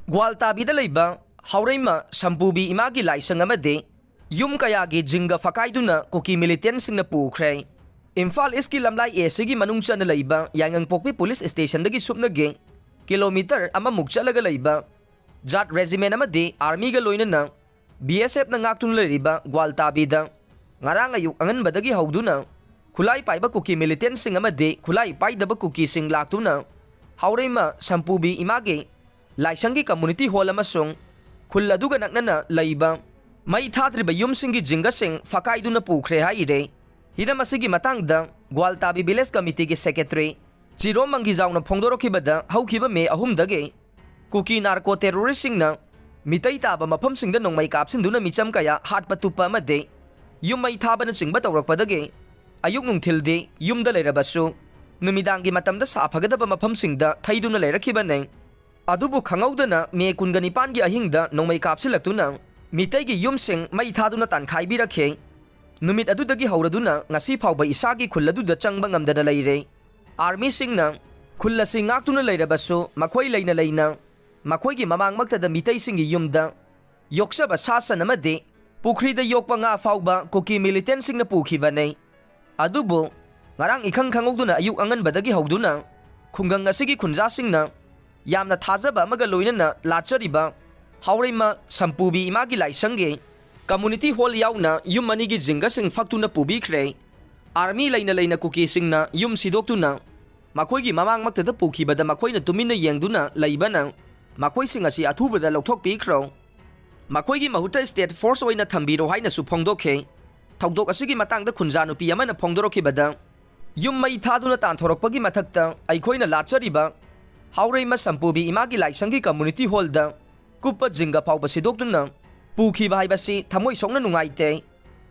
ꯒ꯭ꯋꯥꯜꯇꯥꯕꯤꯗ ꯂꯩꯕ ꯍꯥꯎꯔꯩꯃ ꯁꯝꯄꯨꯕꯤ ꯏꯃꯥꯒꯤ ꯂꯥꯏꯁꯪ ꯑꯃꯗꯤ ꯌꯨꯝ ꯀꯌꯥꯒꯤ ꯖꯤꯡꯒ ꯐꯀꯥꯏꯗꯨꯅ ꯀꯨꯀꯤ ꯃꯤꯂꯤꯇꯦꯟꯁꯤꯡꯅ ꯄꯨꯈ꯭ꯔꯦ꯫ ꯏꯝꯐꯥꯜ ꯏꯁꯀꯤ ꯂꯝꯂꯥꯏ ꯑꯦꯁꯤꯒꯤ ꯃꯅꯨꯡ ꯆꯟꯅ ꯂꯩꯕ ꯌꯥꯏꯉꯪꯄꯣꯛꯄꯤ ꯄꯨꯂꯤꯁ ꯁ꯭ꯇꯦꯁꯟꯗꯒꯤ ꯁꯨꯞꯅꯒꯤ ꯀꯤꯂꯣꯃꯤꯇꯔ ꯑꯃꯃꯨꯛ ꯆꯠꯂꯒ ꯂꯩꯕ ꯖꯥꯠ ꯔꯦꯖꯤꯃꯦꯟ ꯑꯃꯗꯤ ꯑꯥꯔꯃꯤꯒ ꯂꯣꯏꯅꯅ BSFꯅ ꯉꯥꯛꯇꯨꯅ ꯂꯩꯔꯤꯕ ꯒ꯭ꯋꯥꯜꯇꯥꯕꯤꯗ ꯉꯔꯥꯡ ꯑꯌꯨꯛ ꯑꯉꯟꯕꯗꯒꯤ ꯍꯧꯗꯨꯅ ꯈꯨꯠꯂꯥꯏ ꯄꯥꯏꯕ ꯀꯨꯀꯤ ꯃꯤꯂꯤꯇꯦꯟꯁꯤꯡ ꯑꯃꯗꯤ ꯈꯨꯠꯂꯥꯏ ꯄꯥꯏꯗꯕ ꯀꯨꯀꯤꯁꯤꯡ ꯂꯥꯛꯇꯨꯅ ꯍꯥꯎꯔꯩꯃ ꯁꯝꯄꯨꯕꯤ ꯏꯃꯥꯒꯤ ꯂꯥꯏꯁꯪꯒꯤ ꯀꯝꯃꯨꯅꯤꯇꯤ ꯍꯣꯜ ꯑꯃꯁꯨꯡ ꯈꯨꯜ ꯑꯗꯨꯒ ꯅꯛꯅꯅ ꯂꯩꯕ ꯃꯩ ꯊꯥꯗ꯭ꯔꯤꯕ ꯌꯨꯝꯁꯤꯡꯒꯤ ꯖꯤꯡꯒꯁꯤꯡ ꯐꯀꯥꯏꯗꯨꯅ ꯄꯨꯈ꯭ꯔꯦ ꯍꯥꯏꯔꯦ꯫ ꯍꯤꯔꯝ ꯑꯁꯤꯒꯤ ꯃꯇꯥꯡꯗ ꯒ꯭ꯋꯥꯜꯇꯥꯕꯤ ꯚꯤꯂꯦꯖ ꯀꯃꯤꯇꯤꯒꯤ ꯁꯦꯀ꯭ꯔꯦꯇꯔꯤ ꯆꯤꯔꯣꯝ ꯃꯪꯒꯤꯖꯥꯎꯅ ꯐꯣꯡꯗꯣꯔꯛꯈꯤꯕꯗ ꯍꯧꯈꯤꯕ ꯃꯦ 3ꯗꯒꯤ ꯀꯨꯀꯤ ꯅꯥꯔꯀꯣ ꯇꯦꯔꯣꯔꯤꯁꯁꯤꯡꯅ ꯃꯤꯇꯩ ꯇꯥꯕ ꯃꯐꯝꯁꯤꯡꯗ ꯅꯣꯡꯃꯩ ꯀꯥꯞꯁꯤꯟꯗꯨꯅ ꯃꯤꯆꯝ ꯀꯌꯥ ꯍꯥꯠꯄ ꯇꯨꯞꯄ ꯑꯃꯗꯤ ꯌꯨꯝ ꯃꯩ ꯊꯥꯕꯅꯆꯤꯡꯕ ꯇꯧꯔꯛꯄꯗꯒꯤ ꯑꯌꯨꯛ ꯅꯨꯡꯊꯤꯜꯗꯤ ꯌꯨꯝꯗ ꯂꯩꯔꯕꯁꯨ ꯅꯨꯃꯤꯗꯥꯡꯒꯤ ꯃꯇꯝꯗ ꯁꯥꯐꯒꯗꯕ ꯃꯐꯝꯁꯤꯡꯗ ꯊꯩꯗꯨꯅ ꯂꯩꯔꯛꯈꯤꯕꯅꯤ꯫ ꯑꯗꯨꯕꯨ ꯈꯪꯍꯧꯗꯅ ꯃꯦ 19ꯒꯤ ꯑꯍꯤꯡꯗ ꯅꯣꯡꯃꯩ ꯀꯥꯞꯁꯤꯜꯂꯛꯇꯨꯅ ꯃꯤꯇꯩꯒꯤ ꯌꯨꯝꯁꯤꯡ ꯃꯩ ꯊꯥꯗꯨꯅ ꯇꯥꯟꯈꯥꯏꯕꯤꯔꯛꯈꯤ꯫ ꯅꯨꯃꯤꯠ ꯑꯗꯨꯗꯒꯤ ꯍꯧꯔꯗꯨꯅ ꯉꯁꯤ ꯐꯥꯎꯕ ꯏꯁꯥꯒꯤ ꯈꯨꯜ ꯑꯗꯨꯗ ꯆꯪꯕ ꯉꯝꯗꯅ ꯂꯩꯔꯦ꯫ ꯑꯥꯔꯃꯤꯁꯤꯡꯅ ꯈꯨꯜ ꯑꯁꯤ ꯉꯥꯛꯇꯨꯅ ꯂꯩꯔꯕꯁꯨ ꯃꯈꯣꯏ ꯂꯩꯅ ꯂꯩꯅ ꯃꯈꯣꯏꯒꯤ ꯃꯃꯥꯡꯃꯛꯇꯗ ꯃꯤꯇꯩꯁꯤꯡꯒꯤ ꯌꯨꯝꯗ ꯌꯣꯛꯆꯕ ꯁꯥ ꯁꯟ ꯑꯃꯗꯤ ꯄꯨꯈ꯭ꯔꯤꯗ ꯌꯣꯛꯄ ꯉꯥ ꯐꯥꯎꯕ ꯀꯨꯀꯤ ꯃꯤꯂꯤꯇꯦꯟꯁꯤꯡꯅ ꯄꯨꯈꯤꯕꯅꯤ꯫ ꯑꯗꯨꯕꯨ ꯉꯔꯥꯡ ꯏꯈꯪ ꯈꯪꯍꯧꯗꯨꯅ ꯑꯌꯨꯛ ꯑꯉꯟꯕꯗꯒꯤ ꯍꯧꯗꯨꯅ ꯈꯨꯡꯒꯪ ꯑꯁꯤꯒꯤ ꯈꯨꯟꯖꯥꯁꯤꯡꯅ ꯌꯥꯝꯅ ꯊꯥꯖꯕ ꯑꯃꯒ ꯂꯣꯏꯅꯅ ꯂꯥꯠꯆꯔꯤꯕ ꯍꯥꯎꯔꯩꯃ ꯁꯝꯄꯨꯕꯤ ꯏꯃꯥꯒꯤ ꯂꯥꯏꯁꯪꯒꯤ ꯀꯝꯃꯨꯅꯤꯇꯤ ꯍꯣꯜ ꯌꯥꯎꯅ ꯌꯨꯝ ꯑꯅꯤꯒꯤ ꯖꯤꯡꯒꯁꯤꯡ ꯐꯛꯇꯨꯅ ꯄꯨꯕꯤꯈ꯭ꯔꯦ꯫ ꯑꯥꯔꯃꯤ ꯂꯩꯅ ꯂꯩꯅ ꯀꯨꯀꯤꯁꯤꯡꯅ ꯌꯨꯝ ꯁꯤꯗꯣꯛꯇꯨꯅ ꯃꯈꯣꯏꯒꯤ ꯃꯃꯥꯡꯃꯛꯇꯗ ꯄꯨꯈꯤꯕꯗ ꯃꯈꯣꯏꯅ ꯇꯨꯃꯤꯟꯅ ꯌꯦꯡꯗꯨꯅ ꯂꯩꯕꯅ ꯃꯈꯣꯏꯁꯤꯡ ꯑꯁꯤ ꯑꯊꯨꯕꯗ ꯂꯧꯊꯣꯛꯄꯤꯈ꯭ꯔꯣ, ꯃꯈꯣꯏꯒꯤ ꯃꯍꯨꯠꯇ ꯁ꯭ꯇꯦꯠ ꯐꯣꯔꯁ ꯑꯣꯏꯅ ꯊꯝꯕꯤꯔꯣ ꯍꯥꯏꯅꯁꯨ ꯐꯣꯡꯗꯣꯛꯈꯤ꯫ ꯊꯧꯗꯣꯛ ꯑꯁꯤꯒꯤ ꯃꯇꯥꯡꯗ ꯈꯨꯟꯖꯥ ꯅꯨꯄꯤ ꯑꯃꯅ ꯐꯣꯡꯗꯣꯔꯛꯈꯤꯕꯗ ꯌꯨꯝ ꯃꯩ ꯊꯥꯗꯨꯅ ꯇꯥꯟꯊꯣꯔꯛꯄꯒꯤ ꯃꯊꯛꯇ ꯑꯩꯈꯣꯏꯅ ꯂꯥꯠꯆꯔꯤꯕ ꯍꯥꯎꯔꯩꯃ ꯁꯝꯄꯨꯕꯤ ꯏꯃꯥꯒꯤ ꯂꯥꯏꯁꯪꯒꯤ ꯀꯝꯃꯨꯅꯤꯇꯤ ꯍꯣꯜꯗ ꯀꯨꯞꯄ ꯖꯤꯡꯒ ꯐꯥꯎꯕ ꯁꯤꯗꯣꯛꯇꯨꯅ ꯄꯨꯈꯤꯕ ꯍꯥꯏꯕꯁꯤ ꯊꯃꯣꯏ ꯁꯣꯛꯅ ꯅꯨꯡꯉꯥꯏꯇꯦ꯫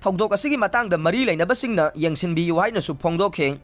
ꯊꯧꯗꯣꯛ ꯑꯁꯤꯒꯤ ꯃꯇꯥꯡꯗ ꯃꯔꯤ ꯂꯩꯅꯕꯁꯤꯡꯅ ꯌꯦꯡꯁꯤꯟꯕꯤꯌꯨ ꯍꯥꯏꯅꯁꯨ ꯐꯣꯡꯗꯣꯛꯈꯤ꯫